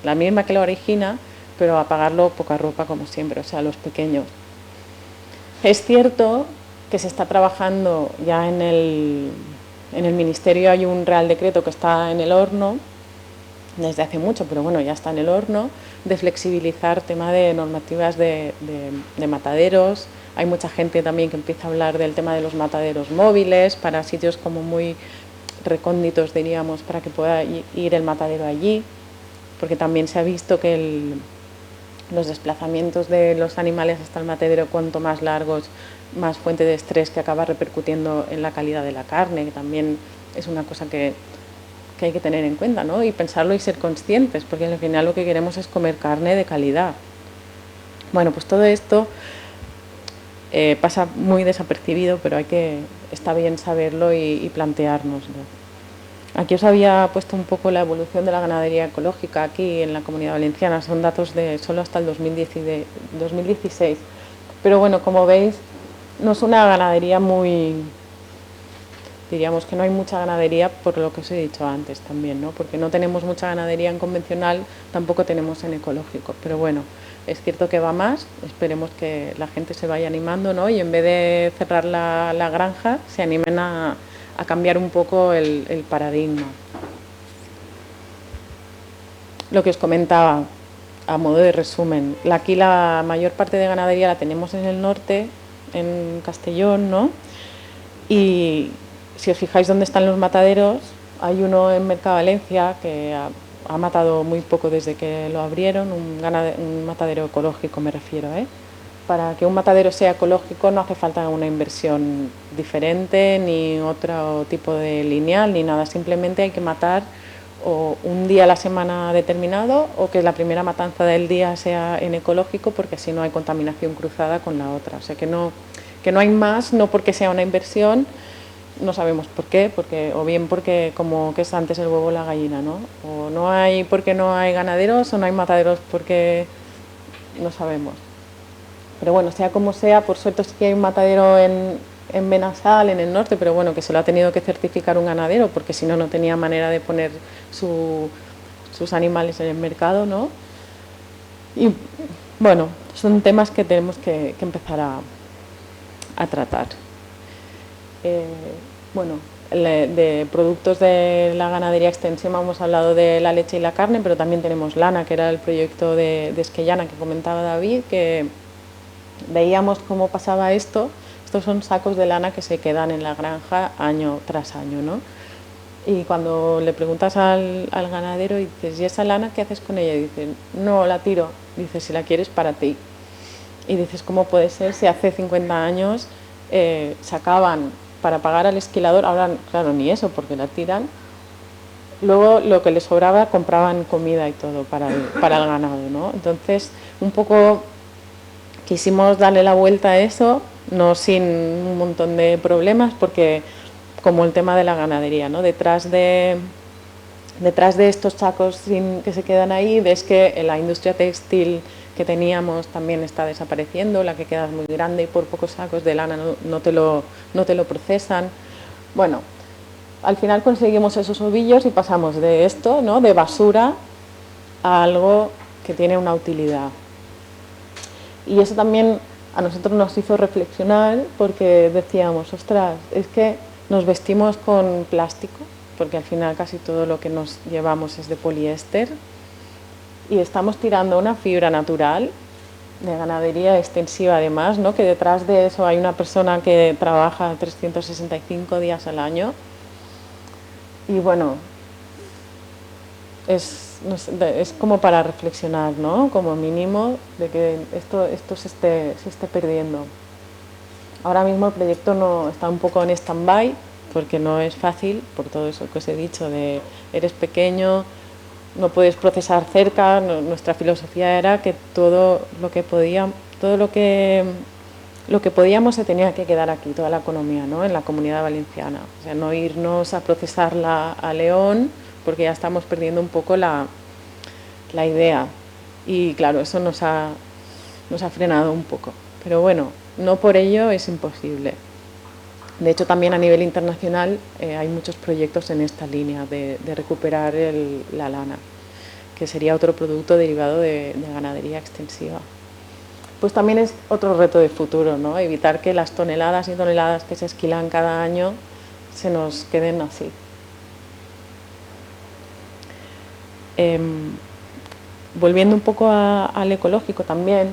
Speaker 2: la misma que la origina, pero a pagarlo poca ropa como siempre, o sea, los pequeños. Es cierto que se está trabajando ya en el Ministerio. Hay un Real Decreto que está en el horno desde hace mucho, pero bueno, ya está en el horno, de flexibilizar tema de normativas de mataderos. Hay mucha gente también que empieza a hablar del tema de los mataderos móviles para sitios como muy recónditos, diríamos, para que pueda ir el matadero allí, porque también se ha visto que los desplazamientos de los animales hasta el matadero, cuanto más largos, más fuente de estrés, que acaba repercutiendo en la calidad de la carne, que también es una cosa que hay que tener en cuenta, ¿no? Y pensarlo y ser conscientes, porque al final lo que queremos es comer carne de calidad. Bueno, pues todo esto pasa muy desapercibido, pero está bien saberlo y planteárnoslo. Aquí os había puesto un poco la evolución de la ganadería ecológica aquí en la Comunidad Valenciana. Son datos de solo hasta el 2016. Pero bueno, como veis, no es una ganadería diríamos que no hay mucha ganadería, por lo que os he dicho antes también, ¿no? Porque no tenemos mucha ganadería en convencional, tampoco tenemos en ecológico. Pero bueno, es cierto que va más, esperemos que la gente se vaya animando, ¿no? Y en vez de cerrar la granja, se animen a cambiar un poco el paradigma. Lo que os comentaba, a modo de resumen, aquí la mayor parte de ganadería la tenemos en el norte, en Castellón, ¿no? Y si os fijáis dónde están los mataderos, hay uno en Mercavalencia que ha matado muy poco desde que lo abrieron, un matadero ecológico me refiero, ¿eh? Para que un matadero sea ecológico no hace falta una inversión diferente, ni otro tipo de lineal, ni nada. Simplemente hay que matar o un día a la semana determinado, o que la primera matanza del día sea en ecológico, porque si no hay contaminación cruzada con la otra. O sea que no hay más, no porque sea una inversión, no sabemos por qué, o bien porque como que es antes el huevo o la gallina, ¿no? O no hay porque no hay ganaderos, o no hay mataderos porque no sabemos. Pero bueno, sea como sea, por suerte sí que hay un matadero en Benasal, en el norte, pero bueno, que se lo ha tenido que certificar un ganadero, porque si no, no tenía manera de poner sus animales en el mercado, ¿no? Y bueno, son temas que tenemos que empezar a tratar. Bueno, de productos de la ganadería extensiva hemos hablado de la leche y la carne, pero también tenemos lana, que era el proyecto de Esquellana que comentaba David, que veíamos cómo pasaba esto. Estos son sacos de lana que se quedan en la granja año tras año, ¿no? Y cuando le preguntas al ganadero y dices, ¿y esa lana qué haces con ella? Y dice, no, la tiro. Dice, si la quieres para ti. Y dices, ¿cómo puede ser si hace 50 años sacaban para pagar al esquilador? Ahora, claro, ni eso, porque la tiran. Luego lo que les sobraba compraban comida y todo para el ganado, ¿no? Entonces, un poco quisimos darle la vuelta a eso, no sin un montón de problemas, porque como el tema de la ganadería, ¿no? Detrás de estos sacos que se quedan ahí, ves que la industria textil que teníamos también está desapareciendo, la que queda es muy grande y por pocos sacos de lana no te lo procesan. Bueno, al final conseguimos esos ovillos y pasamos de esto, ¿no? De basura, a algo que tiene una utilidad. Y eso también a nosotros nos hizo reflexionar, porque decíamos, ostras, es que nos vestimos con plástico, porque al final casi todo lo que nos llevamos es de poliéster, y estamos tirando una fibra natural de ganadería extensiva además, ¿no? Que detrás de eso hay una persona que trabaja 365 días al año. Y bueno, es como para reflexionar, ¿no? Como mínimo, de que esto se esté perdiendo. Ahora mismo el proyecto no está un poco en stand-by, porque no es fácil, por todo eso que os he dicho, de eres pequeño, no puedes procesar cerca. Nuestra filosofía era que todo lo que podíamos se tenía que quedar aquí, toda la economía, ¿no? En la Comunidad Valenciana. O sea, no irnos a procesarla a León, porque ya estamos perdiendo un poco la idea. Y claro, eso nos ha frenado un poco. Pero bueno, no por ello es imposible. De hecho, también a nivel internacional hay muchos proyectos en esta línea de recuperar la lana, que sería otro producto derivado de ganadería extensiva. pues también es otro reto de futuro, ¿no? Evitar que las toneladas y toneladas que se esquilan cada año se nos queden así. Volviendo un poco al ecológico también,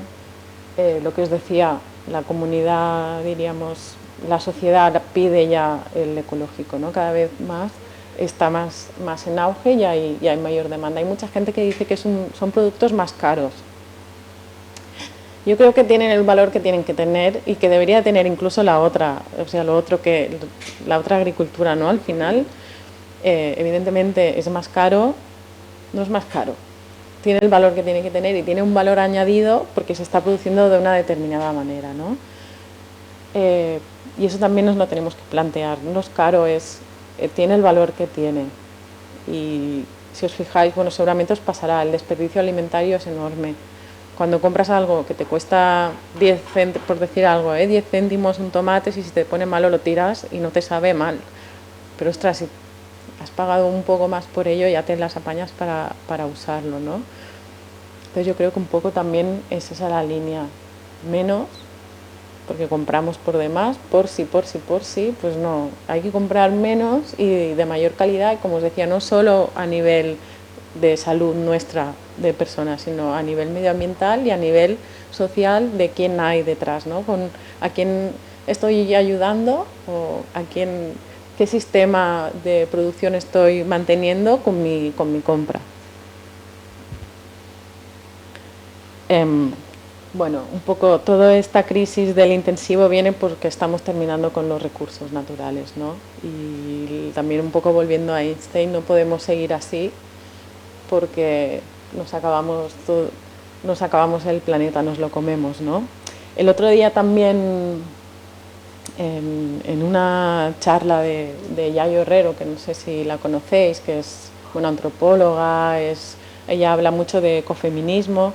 Speaker 2: lo que os decía, la comunidad, diríamos, la sociedad pide ya el ecológico, ¿no? Cada vez más está más en auge y hay mayor demanda. Hay mucha gente que dice que son productos más caros. Yo creo que tienen el valor que tienen que tener y que debería tener incluso la otra, o sea, la otra agricultura, ¿no? Al final, evidentemente es más caro, no es más caro. Tiene el valor que tiene que tener y tiene un valor añadido porque se está produciendo de una determinada manera, ¿no? Y eso también nos lo tenemos que plantear. No es caro, tiene el valor que tiene. Y si os fijáis, bueno, seguramente os pasará, el desperdicio alimentario es enorme. Cuando compras algo que te cuesta 10 céntimos, por decir algo, 10 céntimos un tomate, si te pone malo lo tiras y no te sabe mal. Pero ostras, si has pagado un poco más por ello, ya te las apañas para usarlo, ¿no? Entonces yo creo que un poco también es esa la línea. Menos, porque compramos por demás, por sí, pues no. Hay que comprar menos y de mayor calidad, y como os decía, no solo a nivel de salud nuestra, de personas, sino a nivel medioambiental y a nivel social de quién hay detrás, ¿no? A quién estoy ayudando o qué sistema de producción estoy manteniendo con mi compra. Bueno, un poco toda esta crisis del intensivo viene porque estamos terminando con los recursos naturales, ¿no? Y también un poco volviendo a Einstein, no podemos seguir así porque nos acabamos el planeta, nos lo comemos, ¿no? El otro día también en una charla de Yayo Herrero, que no sé si la conocéis, que es una antropóloga, ella habla mucho de ecofeminismo,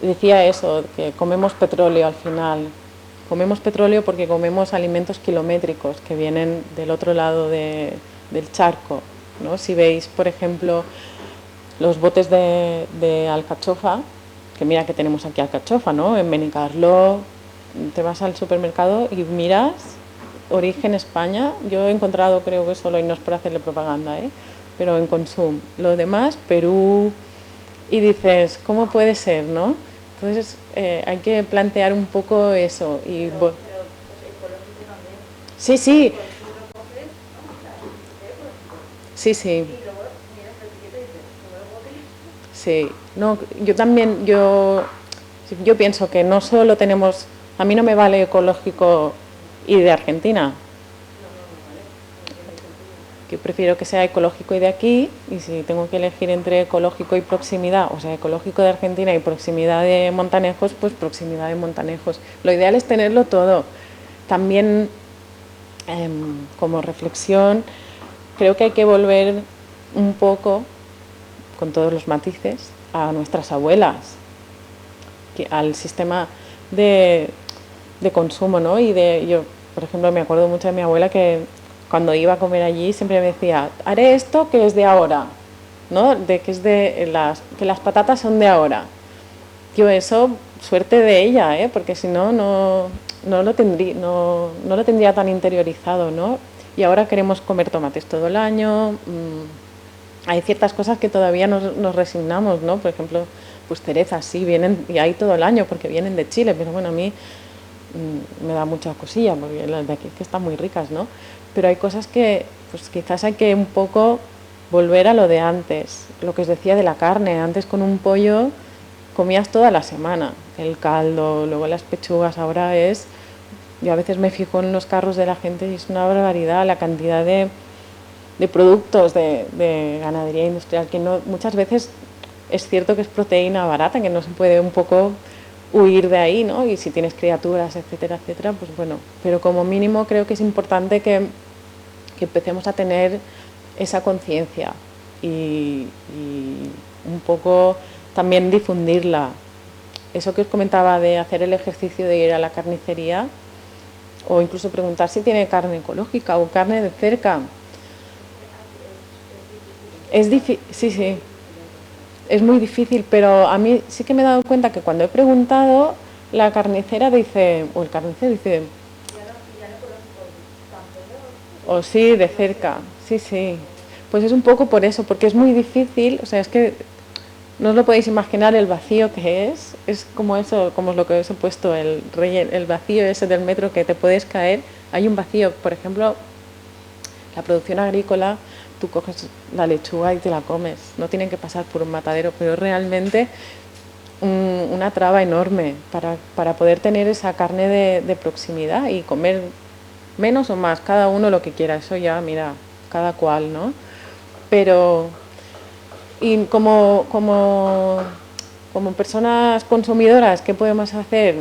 Speaker 2: decía eso, que comemos petróleo al final. Comemos petróleo porque comemos alimentos kilométricos que vienen del otro lado del charco, ¿no? Si veis, por ejemplo, los botes de alcachofa, que mira que tenemos aquí alcachofa, ¿no? En Benicarló, te vas al supermercado y miras, origen España, yo he encontrado, creo que solo, y no es por hacerle propaganda, pero en Consum, lo demás, Perú, y dices, ¿cómo puede ser, no? Entonces hay que plantear un poco eso. Sí, sí. Sí, sí. Sí, no, yo también, yo pienso que no solo tenemos, a mí no me vale ecológico y de Argentina. Yo prefiero que sea ecológico y de aquí, y si tengo que elegir entre ecológico y proximidad, o sea, ecológico de Argentina y proximidad de Montanejos, pues proximidad de Montanejos. Lo ideal es tenerlo todo. También, como reflexión, creo que hay que volver un poco, con todos los matices, a nuestras abuelas, al sistema de consumo, ¿no? Yo, por ejemplo, me acuerdo mucho de mi abuela que cuando iba a comer allí siempre me decía, haré esto que es de ahora, ¿no? Que las patatas son de ahora. Yo eso, suerte de ella, porque si no, no lo tendría tan interiorizado, ¿no? Y ahora queremos comer tomates todo el año. Hay ciertas cosas que todavía nos resignamos, ¿no? Por ejemplo, pues cerezas, sí, vienen, y hay todo el año porque vienen de Chile, pero bueno, a mí me da mucha cosilla, porque las de aquí que están muy ricas, ¿no? Pero hay cosas que, pues quizás hay que un poco volver a lo de antes, lo que os decía de la carne. Antes con un pollo comías toda la semana, el caldo, luego las pechugas, ahora yo a veces me fijo en los carros de la gente y es una barbaridad la cantidad de productos de ganadería industrial, que no, muchas veces es cierto que es proteína barata, que no se puede un poco huir de ahí, ¿no? Y si tienes criaturas, etcétera, etcétera, pues bueno, pero como mínimo creo que es importante que empecemos a tener esa conciencia y un poco también difundirla. Eso que os comentaba de hacer el ejercicio de ir a la carnicería o incluso preguntar si tiene carne ecológica o carne de cerca. Es difícil, sí, es muy difícil, pero a mí sí que me he dado cuenta que cuando he preguntado la carnicera dice, o el carnicero dice, o sí, de cerca, sí, sí. Pues es un poco por eso, porque es muy difícil, o sea, es que no os lo podéis imaginar el vacío que es como eso, como lo que os he puesto, el vacío ese del metro que te puedes caer. Hay un vacío, por ejemplo, la producción agrícola, tú coges la lechuga y te la comes, no tienen que pasar por un matadero, pero realmente una traba enorme para poder tener esa carne de proximidad y comer menos o más, cada uno lo que quiera, eso ya, mira, cada cual, ¿no? Pero, y como personas consumidoras, ¿qué podemos hacer?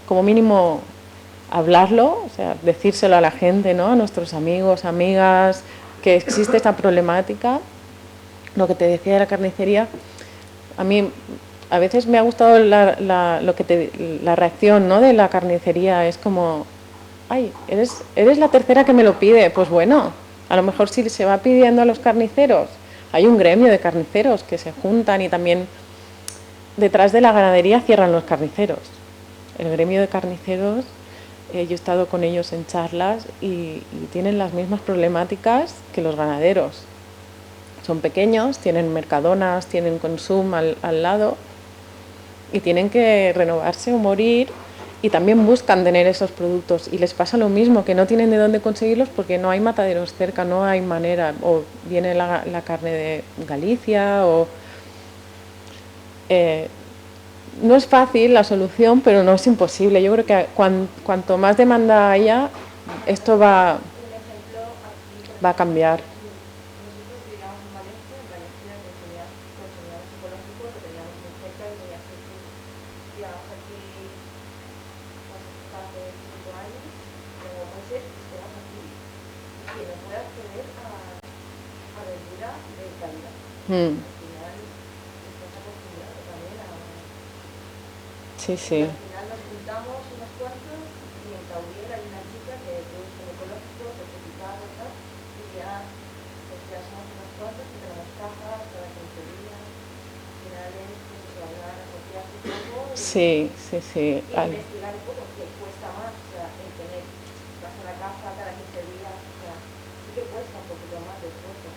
Speaker 2: Como mínimo hablarlo, o sea, decírselo a la gente, ¿no? A nuestros amigos, amigas, que existe esta problemática. Lo que te decía de la carnicería, a mí a veces me ha gustado la reacción, ¿no? De la carnicería, es como, ay, eres la tercera que me lo pide. Pues bueno, a lo mejor si se va pidiendo a los carniceros, hay un gremio de carniceros que se juntan y también detrás de la ganadería cierran los carniceros. El gremio de carniceros, yo he estado con ellos en charlas y tienen las mismas problemáticas que los ganaderos. Son pequeños, tienen mercadonas, tienen consumo al lado y tienen que renovarse o morir, y también buscan tener esos productos y les pasa lo mismo, que no tienen de dónde conseguirlos porque no hay mataderos cerca, no hay manera, o viene la carne de Galicia o... no es fácil la solución, pero no es imposible. Yo creo que cuanto más demanda haya, esto va a cambiar. Sí, sí.
Speaker 3: Al final nos juntamos unos cuantos y en Cauriel hay una chica que produce ecológico, certificado y tal, y pues ya somos unos cuantos que tenemos cajas para consultoría. Al final es pues eso, hablar, asociarse un poco
Speaker 2: sí, sí, sí.
Speaker 3: Y investigar un poco, que cuesta más, o sea, el tener, vas a la caja cada 15 días, o sea, sí que cuesta un poquito más de esfuerzo.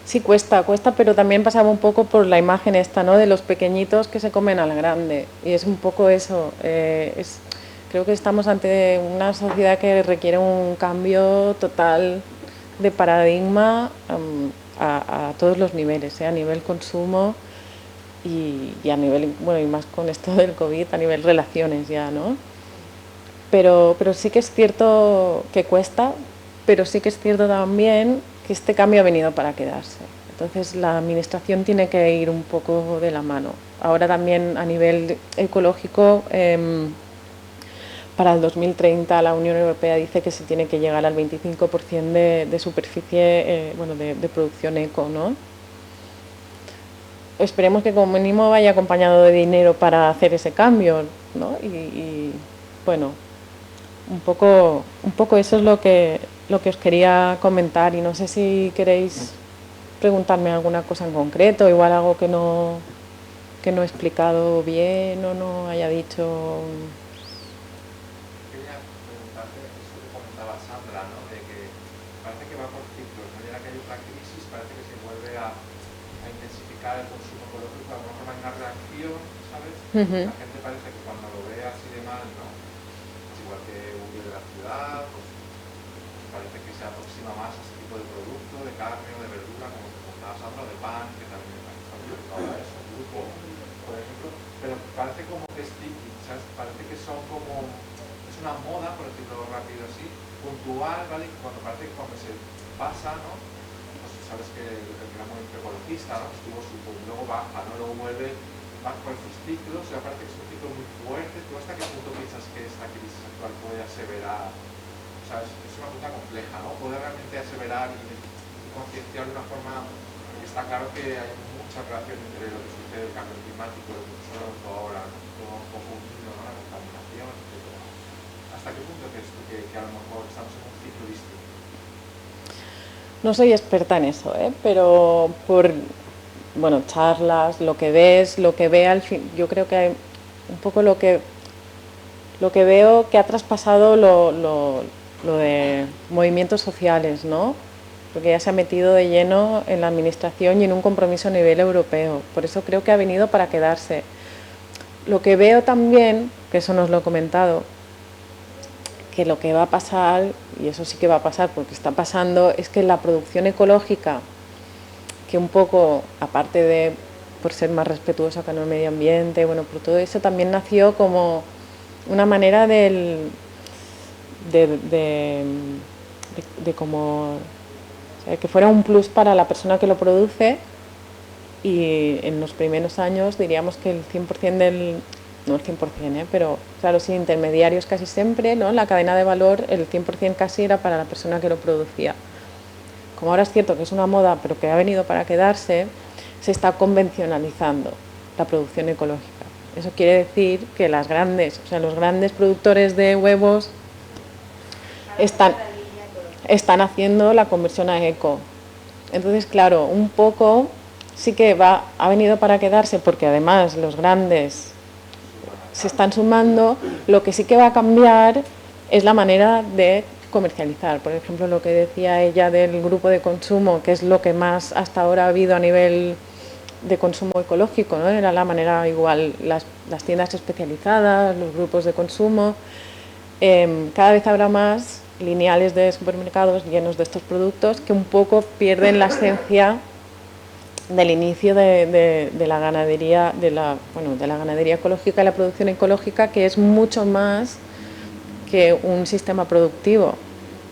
Speaker 2: Sí, cuesta, pero también pasaba un poco por la imagen esta, ¿no? De los pequeñitos que se comen al grande. Y es un poco eso. Creo que estamos ante una sociedad que requiere un cambio total de paradigma a todos los niveles, a nivel consumo y a nivel, bueno, y más con esto del COVID, a nivel relaciones ya, ¿no? Pero sí que es cierto que cuesta, pero sí que es cierto también que este cambio ha venido para quedarse. Entonces la administración tiene que ir un poco de la mano. Ahora también a nivel ecológico, para el 2030 la Unión Europea dice que se tiene que llegar al 25% de superficie, de producción eco, ¿no? Esperemos que como mínimo vaya acompañado de dinero para hacer ese cambio, ¿no? Y bueno, un poco eso es lo que os quería comentar, y no sé si queréis preguntarme alguna cosa en concreto, igual algo que no he explicado bien o no haya dicho.
Speaker 1: Quería preguntarte eso que comentaba Sandra, ¿no? De que parece que va por ciclos, ¿no? Ya que hay una crisis, parece que se vuelve a intensificar el consumo ecológico, de alguna forma hay una reacción, ¿sabes? La gente parece que cuando lo ve así de mal, ¿no? Es igual que huye de la ciudad, pues parece que se aproxima más a ese tipo de producto, de carne o de verdura, como estabas hablando, de pan, que también está muy orientado a eso, grupo, por ejemplo, pero parece como que es sticky, ¿sabes? Parece que son como, es una moda, por decirlo rápido así, puntual, ¿vale? Parece que cuando se pasa, ¿no? Pues sabes que el gramo ecologista, ¿no? Luego baja, ¿no? Luego vuelve, va por esos ciclos, o sea, parece que es un ciclo muy fuerte. ¿Tú hasta qué punto piensas que esta crisis actual puede aseverar? O sea, es una pregunta compleja, ¿no? ¿Puede realmente aseverar y concienciar de una forma? Porque está claro que hay mucha relación entre lo que sucede, el cambio climático, lo que sucede ahora, ¿no? Todo un poco unido, ¿no? La contaminación, etc. ¿Hasta qué punto crees tú que a lo mejor estamos en un ciclo distinto?
Speaker 2: No soy experta en eso, pero bueno, charlas, lo que ves, lo que ve al fin, yo creo que hay un poco lo que veo que ha traspasado lo de movimientos sociales, ¿no? Porque ya se ha metido de lleno en la administración y en un compromiso a nivel europeo. Por eso creo que ha venido para quedarse. Lo que veo también, que eso nos lo he comentado, que lo que va a pasar, y eso sí que va a pasar porque está pasando, es que la producción ecológica, que un poco, aparte de por ser más respetuosa con el medio ambiente, bueno, por todo eso también nació como una manera de como, o sea, que fuera un plus para la persona que lo produce, y en los primeros años diríamos que el 100% no el 100%, pero claro, sí, intermediarios casi siempre, ¿no? La cadena de valor, el 100% casi era para la persona que lo producía. Como ahora es cierto que es una moda, pero que ha venido para quedarse, se está convencionalizando la producción ecológica. Eso quiere decir que los grandes productores de huevos están haciendo la conversión a eco. Entonces, claro, un poco sí que ha venido para quedarse, porque además los grandes se están sumando. Lo que sí que va a cambiar es la manera de comercializar. Por ejemplo, lo que decía ella del grupo de consumo, que es lo que más hasta ahora ha habido a nivel de consumo ecológico, ¿no? Era la manera igual, las tiendas especializadas, los grupos de consumo. Cada vez habrá más lineales de supermercados llenos de estos productos que un poco pierden la esencia del inicio de la ganadería, de la ganadería ecológica y la producción ecológica, que es mucho más que un sistema productivo,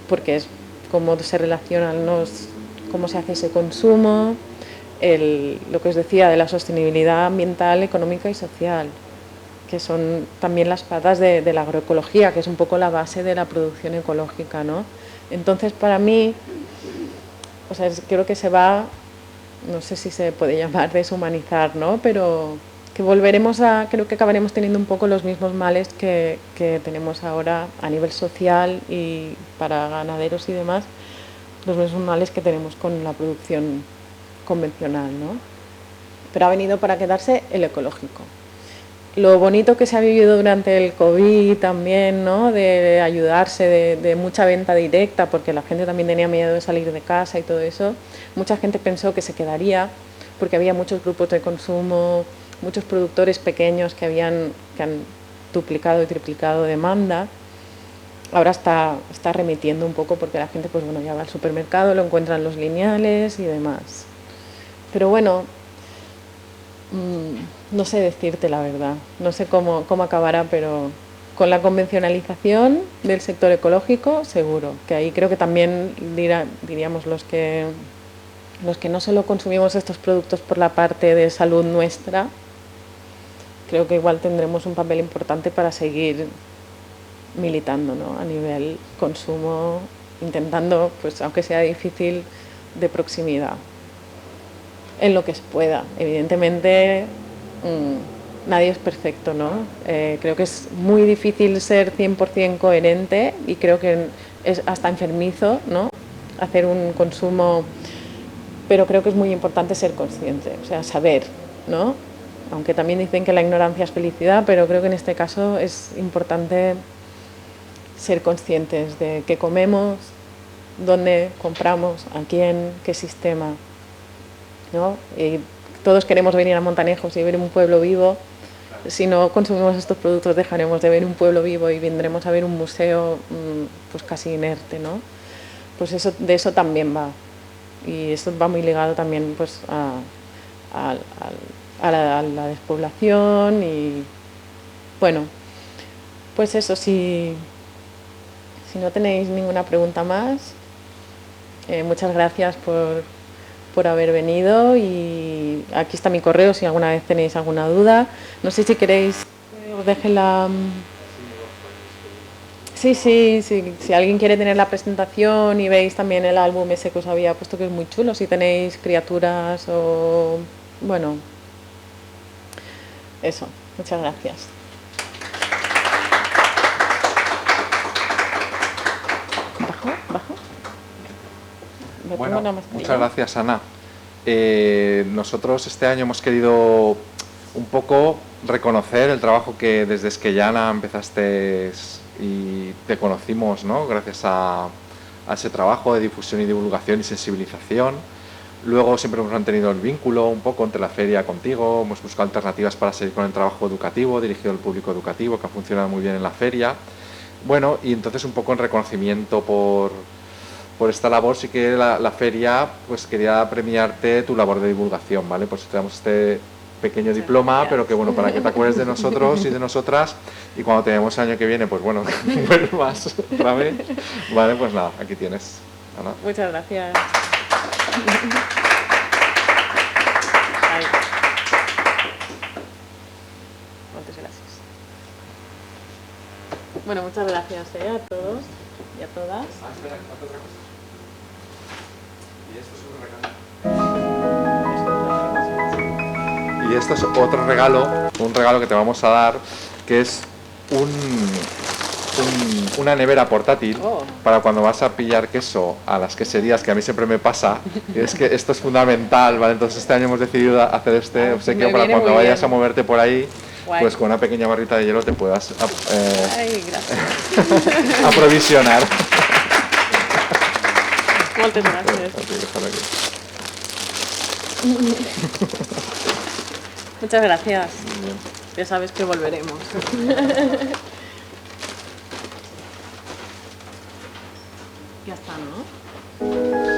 Speaker 2: porque es cómo se relacionan cómo se hace ese consumo, lo que os decía de la sostenibilidad ambiental, económica y social, que son también las patas de la agroecología, que es un poco la base de la producción ecológica, ¿no? Entonces, para mí, o sea, creo que se va, no sé si se puede llamar deshumanizar, ¿no? Pero que creo que acabaremos teniendo un poco los mismos males que tenemos ahora a nivel social y para ganaderos y demás, los mismos males que tenemos con la producción convencional, ¿no? Pero ha venido para quedarse el ecológico. Lo bonito que se ha vivido durante el COVID también, ¿no? De ayudarse, de mucha venta directa, porque la gente también tenía miedo de salir de casa y todo eso. Mucha gente pensó que se quedaría, porque había muchos grupos de consumo, muchos productores pequeños que han duplicado y triplicado demanda. Ahora está remitiendo un poco, porque la gente pues bueno, ya va al supermercado, lo encuentran los lineales y demás. Pero bueno, no sé decirte la verdad, no sé cómo acabará, pero con la convencionalización del sector ecológico, seguro, que ahí creo que también diríamos los que no solo consumimos estos productos por la parte de salud nuestra, creo que igual tendremos un papel importante para seguir militando, ¿no? A nivel consumo, intentando, pues aunque sea difícil, de proximidad, en lo que se pueda. Evidentemente, nadie es perfecto, ¿no? Creo que es muy difícil ser 100% coherente y creo que es hasta enfermizo, ¿no? Hacer un consumo, pero creo que es muy importante ser consciente, o sea, saber, ¿no? Aunque también dicen que la ignorancia es felicidad, pero creo que en este caso es importante ser conscientes de qué comemos, dónde compramos, a quién, qué sistema, ¿no? Y todos queremos venir a Montanejos y ver un pueblo vivo. Si no consumimos estos productos dejaremos de ver un pueblo vivo y vendremos a ver un museo pues casi inerte, ¿no? Pues de eso también va. Y esto va muy ligado también pues a la despoblación y bueno, pues eso, si no tenéis ninguna pregunta más, muchas gracias por haber venido y aquí está mi correo si alguna vez tenéis alguna duda. No sé si queréis que os deje la... Sí, si alguien quiere tener la presentación y veis también el álbum ese que os había puesto que es muy chulo, si tenéis criaturas o... Bueno, eso, muchas gracias.
Speaker 1: Bueno, muchas gracias, Ana. Nosotros este año hemos querido un poco reconocer el trabajo que desde Esquellana empezaste y te conocimos, ¿no? Gracias a ese trabajo de difusión y divulgación y sensibilización. Luego siempre hemos mantenido el vínculo un poco entre la feria contigo, hemos buscado alternativas para seguir con el trabajo educativo, dirigido al público educativo, que ha funcionado muy bien en la feria. Bueno, y entonces un poco en reconocimiento por esta labor, sí que la feria pues quería premiarte tu labor de divulgación, ¿vale? Pues te damos este pequeño diploma, pero que bueno, para que te acuerdes de nosotros y de nosotras, y cuando tenemos el año que viene, pues bueno, vuelvas otra vez, vale, pues nada, aquí tienes. Ana.
Speaker 2: Muchas gracias. Ahí. Muchas gracias. Bueno, muchas gracias a todos y a todas.
Speaker 1: Espera, otra cosa. Y esto es un regalo. Y esto es otro regalo, un regalo que te vamos a dar, que es una nevera portátil para cuando vas a pillar queso a las queserías, que a mí siempre me pasa, y es que esto es fundamental, ¿vale? Entonces este año hemos decidido hacer este obsequio para cuando vayas a moverte por ahí,
Speaker 2: guay,
Speaker 1: pues con una pequeña barrita de hielo te puedas
Speaker 2: ay, gracias.
Speaker 1: aprovisionar.
Speaker 2: Muchas gracias. Muchas gracias. Ya sabes que volveremos. Ya está, ¿no?